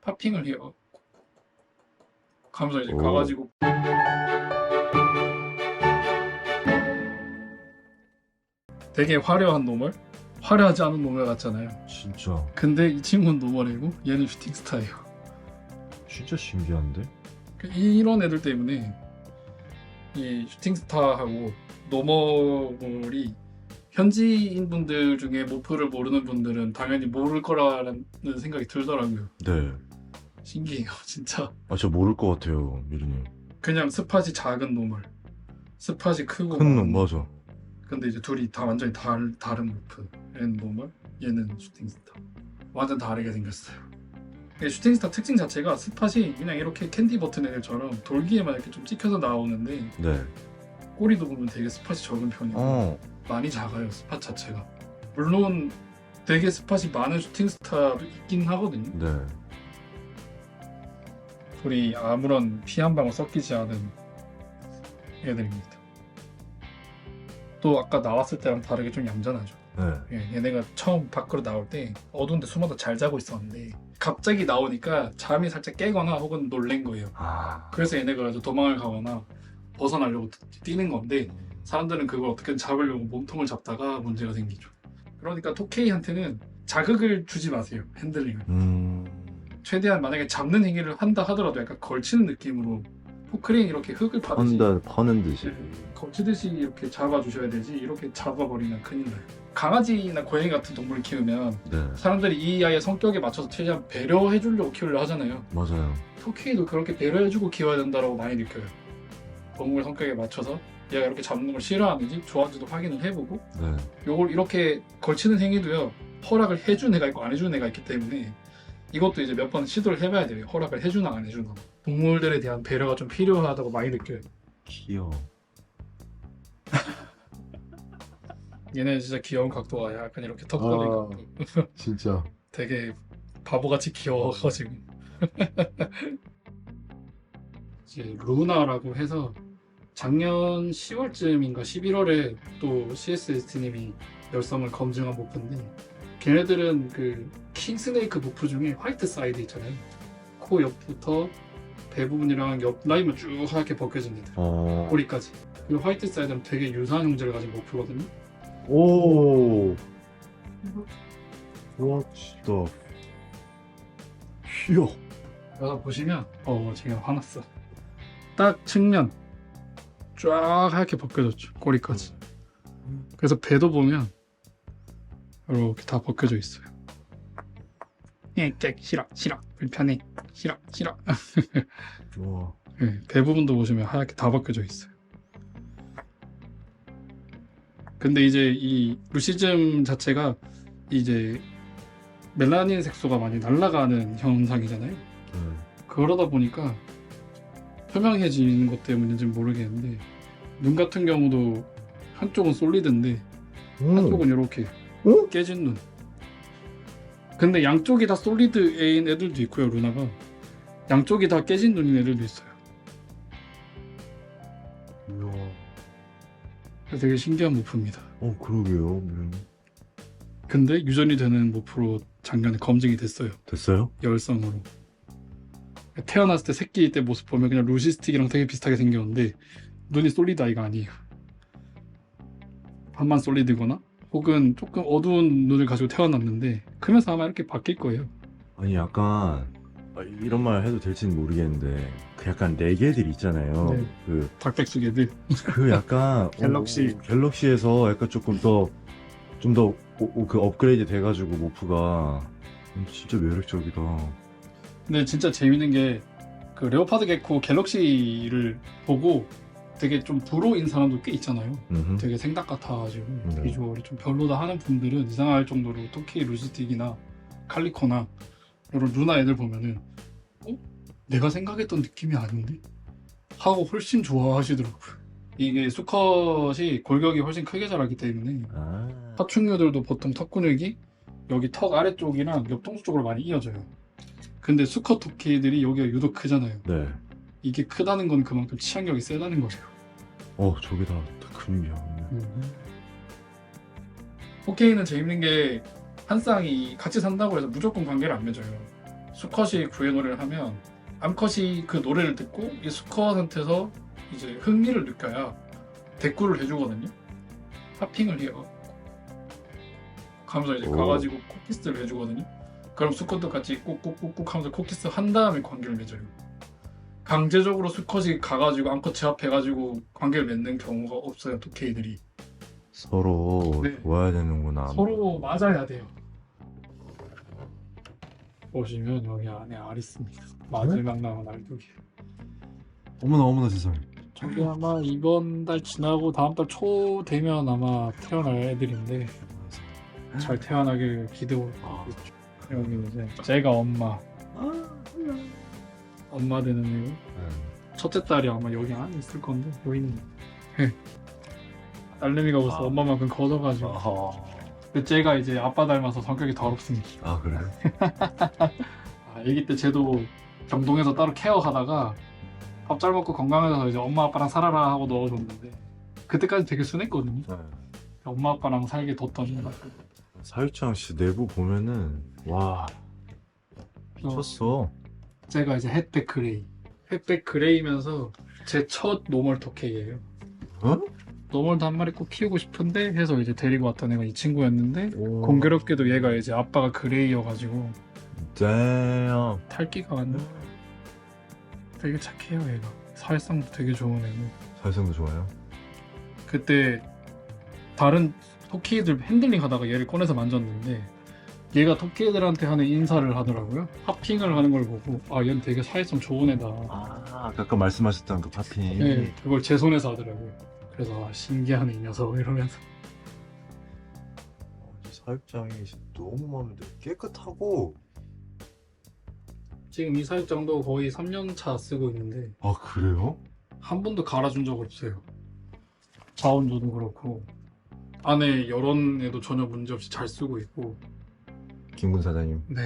팝핑을 해요. 가면서 이제 오. 가가지고 되게 화려한 노멀, 화려하지 않은 노멀 같잖아요. 진짜 근데 이 친구는 노멀이고 얘는 슈팅 스타예요. 진짜 신기한데? 이런 애들 때문에 이 슈팅 스타하고 노멀이 현지인 분들 중에 모프를 모르는 분들은 당연히 모를 거라는 생각이 들더라고요. 네. 신기해요, 진짜. 아, 저 모를 것 같아요, 미르님. 그냥 스팟이 작은 노멀, 스팟이 크고 큰 놈, 많은 맞아. 근데 이제 둘이 다 완전히 다른 모프. 얘는 노멀, 얘는 슈팅스타. 완전 다르게 생겼어요. 슈팅스타 특징 자체가 스팟이 그냥 이렇게 캔디 버튼 애들처럼 돌기에만 이렇게 좀 찍혀서 나오는데 네. 꼬리도 보면 되게 스팟이 적은 편이고 어, 많이 작아요, 스팟 자체가. 물론 되게 스팟이 많은 슈팅스타도 있긴 하거든요. 네. 둘이 아무런 피 한 방울 섞이지 않은 애들입니다. 또 아까 나왔을 때랑 다르게 좀 얌전하죠. 네. 얘네가 처음 밖으로 나올 때 어두운데 숨어서 잘 자고 있었는데 갑자기 나오니까 잠이 살짝 깨거나 혹은 놀란 거예요. 아, 그래서 얘네가 그래서 도망을 가거나 벗어나려고 뛰는 건데 사람들은 그걸 어떻게든 잡으려고 몸통을 잡다가 문제가 생기죠. 그러니까 토케이한테는 자극을 주지 마세요, 핸들링을. 최대한 만약에 잡는 행위를 한다 하더라도 약간 걸치는 느낌으로 포크레인 이렇게 흙을 파듯이 퍼는 듯이. 걸치듯이 이렇게 잡아주셔야 되지 이렇게 잡아버리면 큰일 나요. 강아지나 고양이 같은 동물을 키우면 네, 사람들이 이 아이의 성격에 맞춰서 최대한 배려해주려고 키우려 하잖아요. 맞아요. 토끼도 그렇게 배려해주고 키워야 된다고 많이 느껴요. 동물 성격에 맞춰서 얘가 이렇게 잡는 걸 싫어하는지 좋아하는지도 확인을 해보고 네. 요걸 이렇게 걸치는 행위도요 허락을 해준 애가 있고 안 해준 애가 있기 때문에 이것도 이제 몇 번 시도를 해봐야 돼요. 허락을 해주나 안 해주나. 동물들에 대한 배려가 좀 필요하다고 많이 느껴요. 귀여워. 얘네 진짜 귀여운 각도가 약간 이렇게 턱걸이 아. 각도. 진짜. 되게 바보같이 귀여워가지고. 이제 루나라고 해서 작년 10월쯤인가 11월에 또 CSST님이 열성을 검증한 모프인데 걔네들은 그 킹스네이크 모프 중에 화이트 사이드 있잖아요. 코 옆부터 배 부분이랑 옆 라인만 쭉 하얗게 벗겨진 애들. 꼬리까지. 그리고 화이트 사이드는 되게 유사한 형질을 가진 모프거든요. 오. What the? 귀여워. 여기서 보시면 제가 화났어. 딱 측면 쫙 하얗게 벗겨졌죠. 꼬리까지. 그래서 배도 보면 이렇게 다 벗겨져 있어요. 싫어 불편해 싫어 와. 배 부분도 보시면 하얗게 다 벗겨져 있어요. 근데 이제 이 루시즘 자체가 이제 멜라닌 색소가 많이 날아가는 현상이잖아요. 그러다 보니까 투명해지는 것 때문인지는 모르겠는데 눈 같은 경우도 한쪽은 솔리드인데 한쪽은 이렇게 깨진 눈. 근데 양쪽이 다 솔리드인 애들도 있고요. 루나가 양쪽이 다 깨진 눈인 애들도 있어요. 이야. 되게 신기한 모프입니다. 그러게요. 근데 유전이 되는 모프로 작년에 검증이 됐어요. 됐어요? 열성으로. 태어났을 때 새끼 때 모습 보면 그냥 루시스틱이랑 되게 비슷하게 생겼는데 눈이 솔리드 아이가 아니에요. 반만 솔리드거나 혹은 조금 어두운 눈을 가지고 태어났는데 크면서 아마 이렇게 바뀔 거예요. 아니, 약간 이런 말 해도 될지는 모르겠는데 그 약간 레게들 있잖아요. 네. 닭백숙 애들. 그 약간 갤럭시에서 약간 조금 더 좀 더 그 업그레이드 돼가지고 모프가 진짜 매력적이다. 근데 진짜 재밌는 게 그 레오파드 게코 갤럭시를 보고 되게 좀 불호인 사람도 꽤 있잖아요. 되게 생닭 같아가지고 네. 비주얼이 좀 별로다 하는 분들은 이상할 정도로 토끼 루시틱이나 칼리코나 이런 루나 애들 보면은 내가 생각했던 느낌이 아닌데? 하고 훨씬 좋아하시더라고요. 이게 수컷이 골격이 훨씬 크게 자라기 때문에 파충류들도 보통 턱 근육이 여기 턱 아래쪽이랑 옆통수 쪽으로 많이 이어져요. 근데 수컷 토끼들이 여기가 유독 크잖아요. 네. 이게 크다는 건 그만큼 치악력이 세다는 거예요. 저게 다 근육이야. 토끼는 재밌는 게 한 쌍이 같이 산다고 해서 무조건 관계를 안 맺어요. 수컷이 구애 노래를 하면 암컷이 그 노래를 듣고 이 수컷한테서 이제 흥미를 느껴야 대꾸를 해주거든요. 하핑을 해요. 하면서 이제 오. 가가지고 코키스를 해주거든요. 그럼 수컷도 같이 꾹꾹꾹꾹 하면서 코키스 한 다음에 관계를 맺어요. 강제적으로 수컷이 가가지고 암컷 제압해가지고 관계를 맺는 경우가 없어요. 토케이들이. 서로 네. 좋아야 되는구나. 서로 맞아야 돼요. 보시면 여기 안에 알 있습니다. 마지막 남은 알두기. 어머나 어머나 세상에. 저게 아마 이번 달 지나고 다음 달 초 되면 아마 태어날 애들인데 잘 태어나길 기대하고 있죠. 여기 이제 제가 엄마 되는 애고 네. 첫째 딸이 아마 여기 안에 있을 건데 여기 있네. 딸내미가 벌써 엄마만큼 커져가지고 근데 제가 이제 아빠 닮아서 성격이 더럽습니다. 아 그래? 아기 때 쟤도 병동에서 따로 케어하다가 밥 잘 먹고 건강해져서 이제 엄마 아빠랑 살아라 하고 넣어줬는데 그때까지 되게 순했거든요. 네. 엄마 아빠랑 살게 뒀더니 사육장 씨 내부 보면은 와 미쳤어. 제가 이제 햇백 그레이면서 제 첫 노멀 토케이예요. 어? 노멀도 한 마리 꼭 키우고 싶은데 해서 이제 데리고 왔던 애가 이 친구였는데 오. 공교롭게도 얘가 이제 아빠가 그레이여가지고 damn. 탈기가 왔네. 되게 착해요 얘가. 사회성도 되게 좋은 애고. 살성도 좋아요. 그때 다른 토끼들 핸들링 하다가 얘를 꺼내서 만졌는데 얘가 토끼들한테 하는 인사를 하더라고요. 하핑을 하는 걸 보고 아 얘는 되게 사회성 좋은 애다. 아 아까 말씀하셨던 그 파핑. 네, 그걸 제 손에서 하더라고요. 그래서 아, 신기하네 이 녀석 이러면서. 사육장이 너무 마음에 들어. 깨끗하고. 지금 이 사육장도 거의 3년 차 쓰고 있는데 아 그래요? 한 번도 갈아준 적 없어요. 자원조도 그렇고 안에 열원에도 전혀 문제 없이 잘 쓰고 있고. 김군 사장님. 네.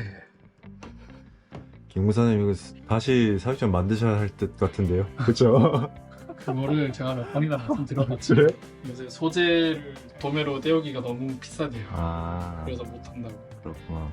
김군 사장님 이거 다시 사육장 만드셔야 할 듯 같은데요. 그렇죠? 그거를 제가 몇 번이나 말씀드렸죠. 그래? 요새 소재를 도매로 떼우기가 너무 비싸대요. 아 그래서 못한다고. 그렇구나.